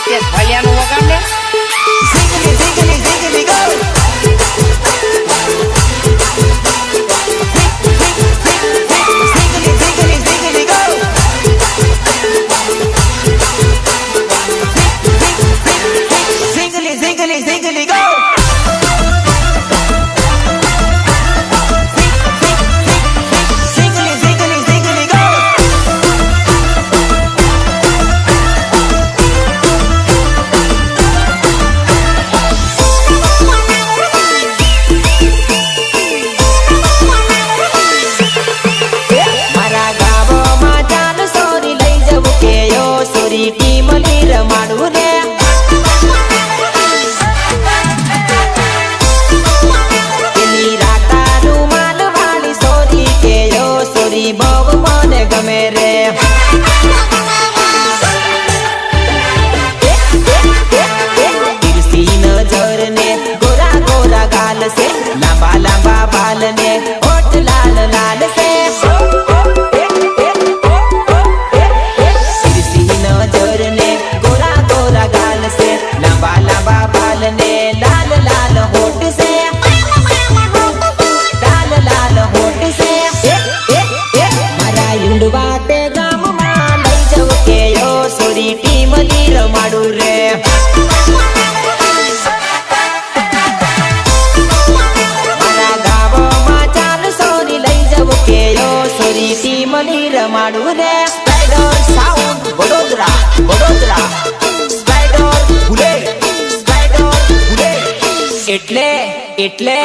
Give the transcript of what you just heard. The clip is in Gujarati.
કે ભૈયાનું વગાડ ને Ziggly, ziggly, ziggly, go. Ziggly, ziggly, ziggly, go. Ziggly, ziggly, ziggly, go. Ziggly, ziggly, ziggly, go. મારા ગામમાં ચાલ સોરી લઈ જવું કે યો સોરી ટીમ ની રમાડું રે પેલી રાતાનું માલ વાળી સોરી કે યો સોરી બહુ મને ગમે રે તિરસી નજર ને ગોરા ગોરા ગાલ છે લાંબા લાંબા બાલ ને હોઠ લાલ લાલ છે તિરસી નજર ને ગોરા ગોરા ગાલ છે લાંબા લાંબા બાલ ને લાલ લાલ હોઠ છે લાલ લાલ હોઠ છે મારા યુંડવા તે ગામમાં લઈ જવું કે યો સોરી ટીમ ની રમાડું રે મારા ગામમાં ચાલ સોરી લઈ જવું કે યો સોરી ટીમ ની રમાડું રે spider sound Vadodara Vadodara spider ભૂલે એટલે